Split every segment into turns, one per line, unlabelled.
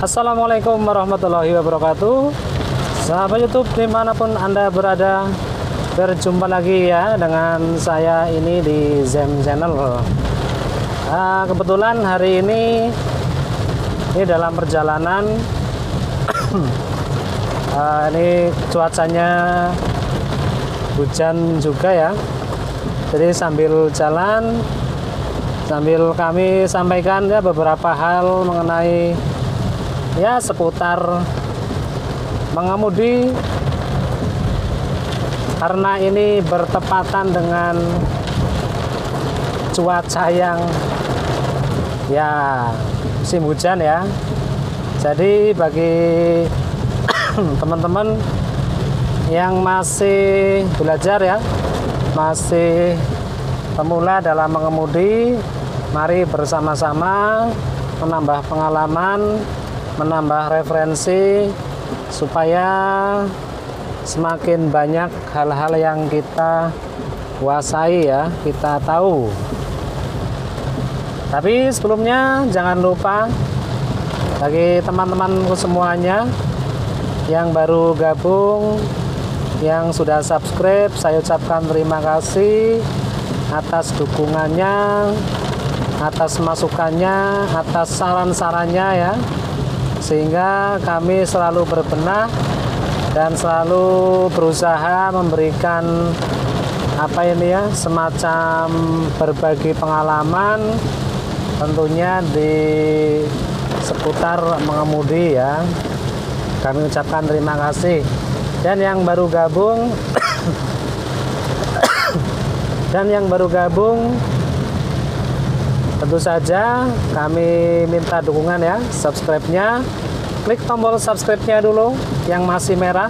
Assalamualaikum warahmatullahi wabarakatuh. Sahabat YouTube dimanapun Anda berada, berjumpa lagi ya dengan saya ini di Zem Channel. Kebetulan hari ini dalam perjalanan ini cuacanya hujan juga ya. Jadi sambil jalan, sambil kami sampaikan ya beberapa hal mengenai ya seputar mengemudi, karena ini bertepatan dengan cuaca yang ya musim hujan ya. Jadi bagi teman-teman yang masih belajar ya, masih pemula dalam mengemudi, mari bersama-sama menambah pengalaman, menambah referensi supaya semakin banyak hal-hal yang kita kuasai ya, kita tahu. Tapi sebelumnya jangan lupa bagi teman-temanku semuanya yang baru gabung, yang sudah subscribe, saya ucapkan terima kasih atas dukungannya, atas masukannya, atas saran-sarannya ya, sehingga kami selalu berbenah dan selalu berusaha memberikan apa ini ya, semacam berbagi pengalaman tentunya di seputar mengemudi ya. Kami ucapkan terima kasih. Dan yang baru gabung tentu saja kami minta dukungan ya, subscribe-nya. Klik tombol subscribe-nya dulu yang masih merah.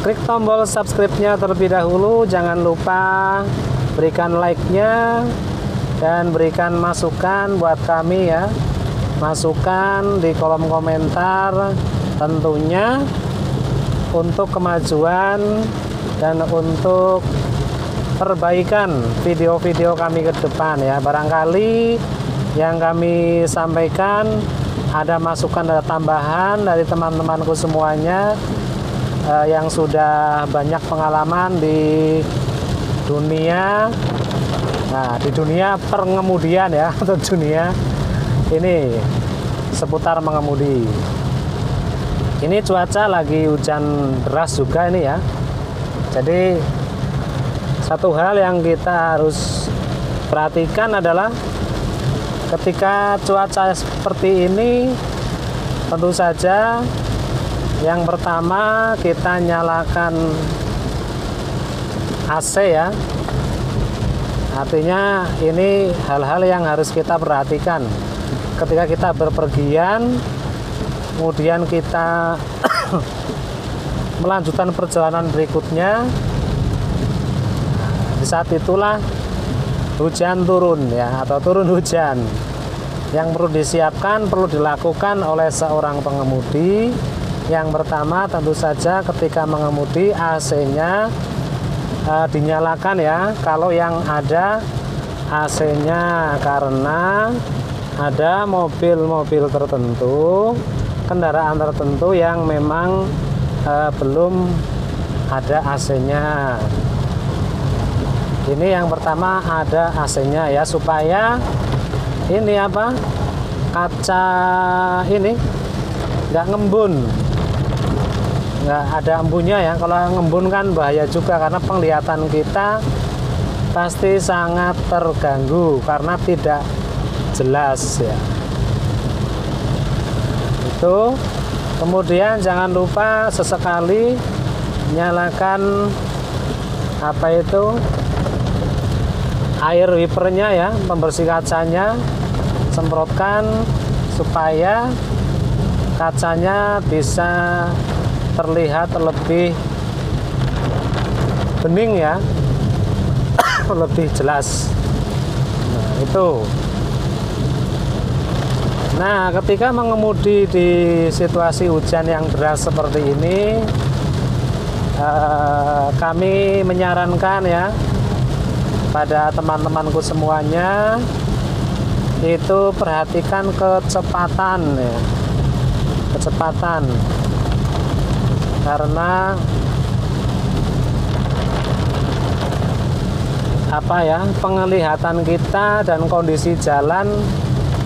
Klik tombol subscribe-nya terlebih dahulu. Jangan lupa berikan like-nya dan berikan masukan buat kami ya. Masukan di kolom komentar tentunya untuk kemajuan dan untuk perbaikan video-video kami ke depan ya. Barangkali yang kami sampaikan ada masukan, ada tambahan dari teman-temanku semuanya yang sudah banyak pengalaman di dunia, nah di dunia pengemudian ya, atau dunia ini seputar mengemudi. Ini cuaca lagi hujan deras juga ini ya. Jadi satu hal yang kita harus perhatikan adalah ketika cuaca seperti ini, tentu saja yang pertama kita nyalakan AC ya. Artinya ini hal-hal yang harus kita perhatikan ketika kita berpergian, kemudian kita melanjutkan perjalanan berikutnya. Di saat itulah hujan turun ya, atau turun hujan. Yang perlu disiapkan, perlu dilakukan oleh seorang pengemudi. Yang pertama tentu saja ketika mengemudi AC-nya dinyalakan ya, kalau yang ada AC-nya, karena ada mobil-mobil tertentu, kendaraan tertentu yang memang belum ada AC-nya. Ini yang pertama, ada AC-nya ya, supaya ini apa, kaca ini nggak ngembun, nggak ada embunya ya. Kalau ngembun kan bahaya juga, karena penglihatan kita pasti sangat terganggu karena tidak jelas ya. Itu. Kemudian jangan lupa sesekali nyalakan apa itu, air wipernya ya, pembersih kacanya, semprotkan supaya kacanya bisa terlihat lebih bening ya, lebih jelas. Nah, itu. Nah, ketika mengemudi di situasi hujan yang deras seperti ini, kami menyarankan ya pada teman-temanku semuanya itu perhatikan kecepatan ya. Kecepatan. Karena apa ya, penglihatan kita dan kondisi jalan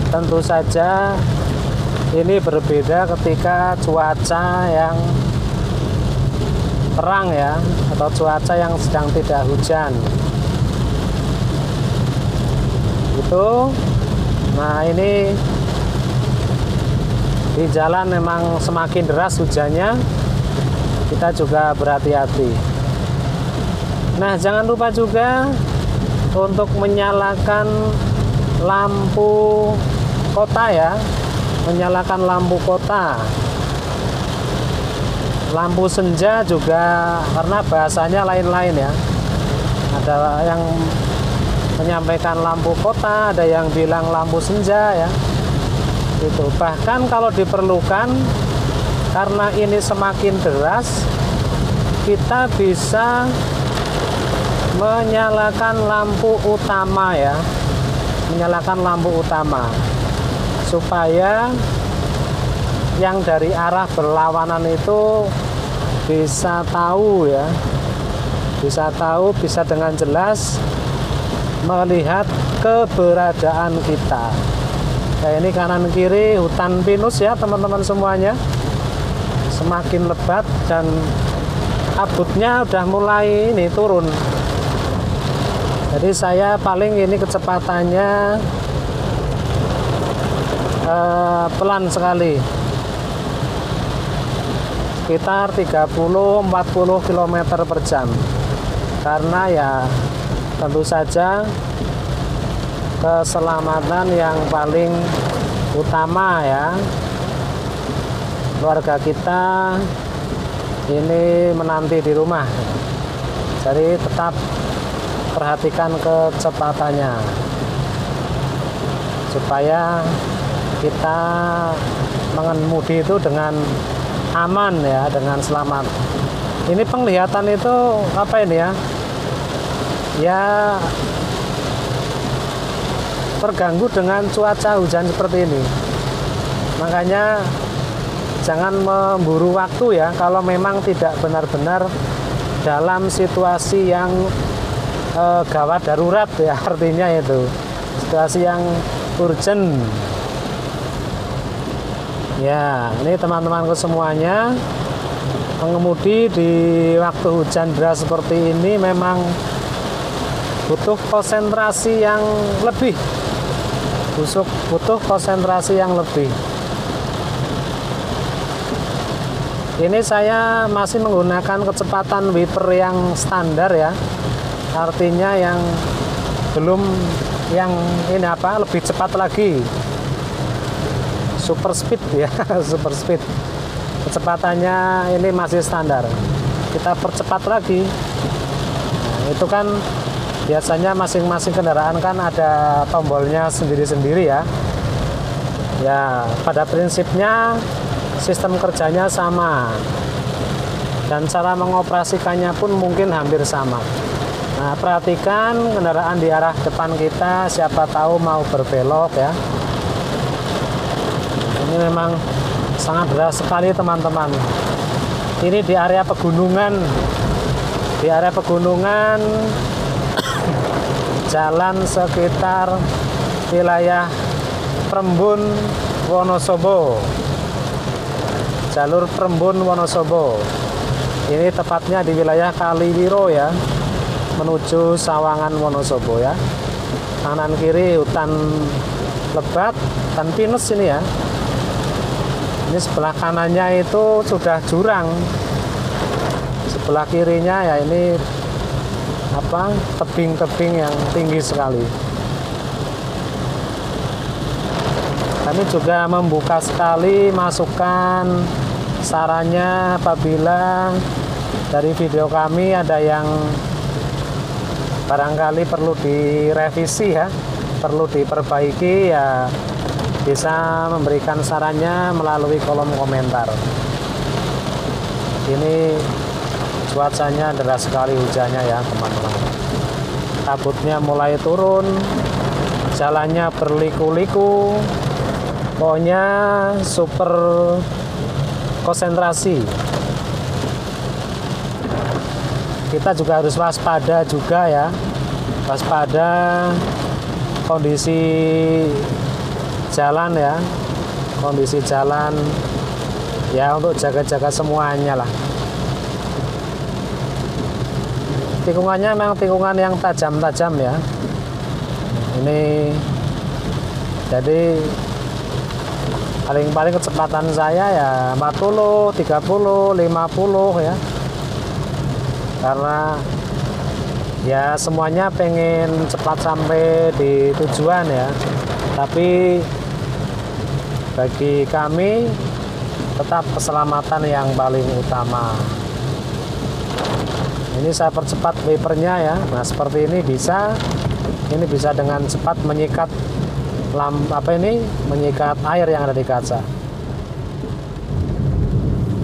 tentu saja ini berbeda ketika cuaca yang terang ya, atau cuaca yang sedang tidak hujan itu. Nah ini di jalan memang semakin deras hujannya, kita juga berhati-hati. Nah jangan lupa juga untuk menyalakan lampu kota ya, menyalakan lampu kota. Lampu senja juga, karena bahasanya lain-lain ya. Ada yang menyampaikan lampu kota, ada yang bilang lampu senja ya. Itu bahkan kalau diperlukan, karena ini semakin deras, kita bisa menyalakan lampu utama ya, menyalakan lampu utama supaya yang dari arah berlawanan itu bisa tahu ya, bisa tahu, bisa dengan jelas melihat keberadaan kita. Kayak ini kanan kiri hutan pinus ya teman-teman semuanya, semakin lebat dan kabutnya udah mulai ini turun. Jadi saya paling ini kecepatannya pelan sekali, sekitar 30-40 km per jam, karena ya tentu saja keselamatan yang paling utama ya. Keluarga kita ini menanti di rumah, jadi tetap perhatikan kecepatannya supaya kita mengemudi itu dengan aman ya, dengan selamat. Ini penglihatan itu apa ini ya? Ya terganggu dengan cuaca hujan seperti ini. Makanya jangan memburu waktu ya, kalau memang tidak benar-benar dalam situasi yang gawat darurat ya, artinya itu situasi yang urgent. Ya, ini teman-temanku semuanya, mengemudi di waktu hujan deras seperti ini memang butuh konsentrasi yang lebih, butuh konsentrasi yang lebih. Ini saya masih menggunakan kecepatan wiper yang standar ya, artinya yang belum yang ini apa, lebih cepat lagi, super speed ya. Super speed, kecepatannya ini masih standar, kita percepat lagi. Nah, itu kan biasanya masing-masing kendaraan kan ada tombolnya sendiri-sendiri ya. Ya pada prinsipnya sistem kerjanya sama dan cara mengoperasikannya pun mungkin hampir sama. Nah perhatikan kendaraan di arah depan kita, siapa tahu mau berbelok ya. Ini memang sangat deras sekali teman-teman. Ini di area pegunungan, di area pegunungan jalan sekitar wilayah Prembun Wonosobo, jalur Prembun Wonosobo. Ini tepatnya di wilayah Kaliwiro ya, menuju Sawangan Wonosobo ya. Kanan kiri hutan lebat dan pinus ini ya. Ini sebelah kanannya itu sudah jurang, sebelah kirinya ya ini apa, tebing-tebing yang tinggi sekali. Kami juga membuka sekali masukan sarannya apabila dari video kami ada yang barangkali perlu direvisi ya, perlu diperbaiki ya, bisa memberikan sarannya melalui kolom komentar. Ini cuacanya deras sekali hujannya ya teman-teman. Kabutnya mulai turun jalannya berliku-liku, pokoknya super konsentrasi. Kita juga harus waspada juga ya, waspada kondisi jalan ya, kondisi jalan ya, untuk jaga-jaga semuanya lah. Tikungannya memang tikungan yang tajam-tajam ya. Ini jadi paling-paling kecepatan saya ya 40, 30, 50 ya. Karena ya semuanya pengen cepat sampai di tujuan ya. Tapi bagi kami tetap keselamatan yang paling utama. Ini saya percepat wipernya ya. Nah, seperti ini bisa dengan cepat menyikat menyikat air yang ada di kaca.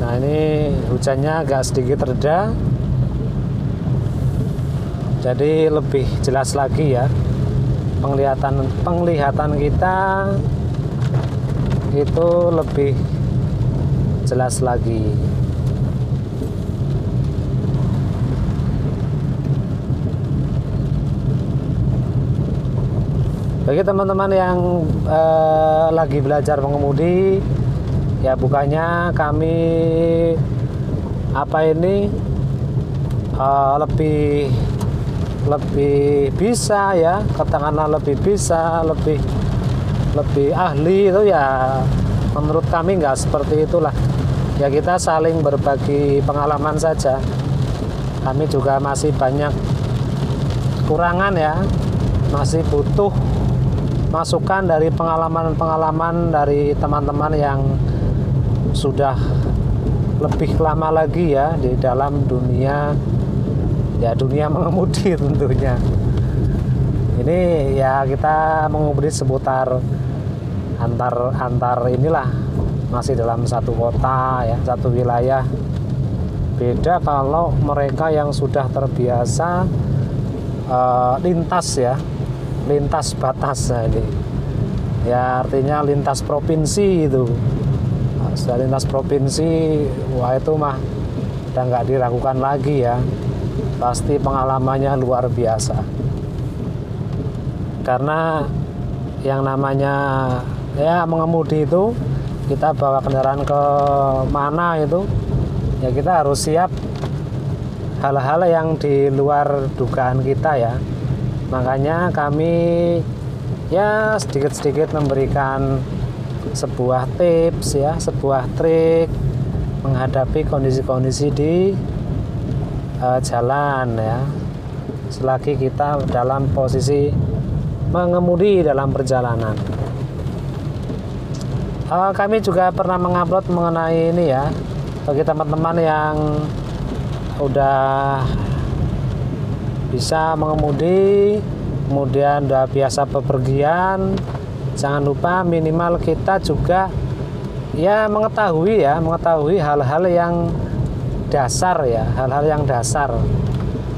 Nah, ini hujannya agak sedikit reda. Jadi lebih jelas lagi ya. Penglihatan kita itu lebih jelas lagi. Bagi teman-teman yang lagi belajar mengemudi, ya bukannya kami lebih bisa ya, katakanlah lebih bisa, lebih ahli itu ya, menurut kami nggak seperti itulah. Ya kita saling berbagi pengalaman saja. Kami juga masih banyak kekurangan ya, masih butuh masukan dari pengalaman-pengalaman dari teman-teman yang sudah lebih lama lagi ya di dalam dunia mengemudi tentunya. Ini ya kita mengemudi seputar antar inilah, masih dalam satu kota ya, satu wilayah. Beda kalau mereka yang sudah terbiasa lintas batas ini ya, artinya lintas provinsi itu. Sudah lintas provinsi, wah itu mah udah nggak diragukan lagi ya, pasti pengalamannya luar biasa. Karena yang namanya ya mengemudi itu, kita bawa kendaraan ke mana itu ya, kita harus siap hal-hal yang di luar dugaan kita ya. Makanya kami ya sedikit-sedikit memberikan sebuah tips ya, sebuah trik menghadapi kondisi-kondisi di jalan ya, selagi kita dalam posisi mengemudi dalam perjalanan. Kami juga pernah mengupload mengenai ini ya, bagi teman-teman yang udah bisa mengemudi, kemudian udah biasa bepergian, jangan lupa minimal kita juga ya mengetahui hal-hal yang dasar ya, hal-hal yang dasar.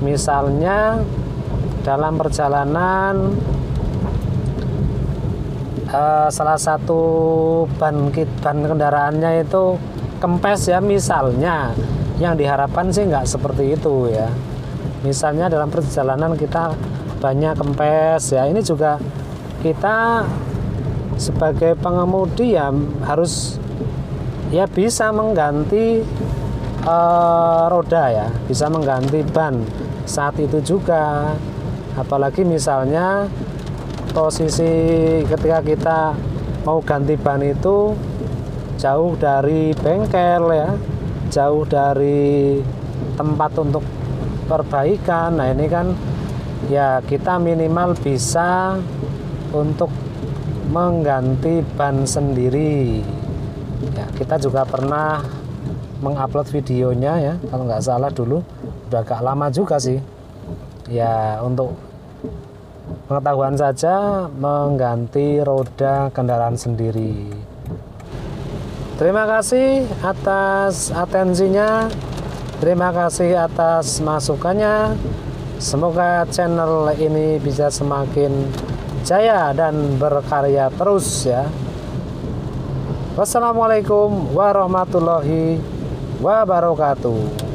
Misalnya dalam perjalanan salah satu ban kendaraannya itu kempes ya, misalnya, yang diharapkan sih nggak seperti itu ya. Misalnya dalam perjalanan kita banyak kempes ya, ini juga kita sebagai pengemudi ya harus ya bisa mengganti roda ya, bisa mengganti ban saat itu juga. Apalagi misalnya posisi ketika kita mau ganti ban itu jauh dari bengkel ya, jauh dari tempat untuk perbaikan. Nah ini kan ya kita minimal bisa untuk mengganti ban sendiri ya. Kita juga pernah mengupload videonya ya, kalau nggak salah dulu, udah agak lama juga sih ya, untuk pengetahuan saja mengganti roda kendaraan sendiri. Terima kasih atas atensinya, terima kasih atas masukannya. Semoga channel ini bisa semakin jaya dan berkarya terus ya. Wassalamualaikum warahmatullahi wabarakatuh.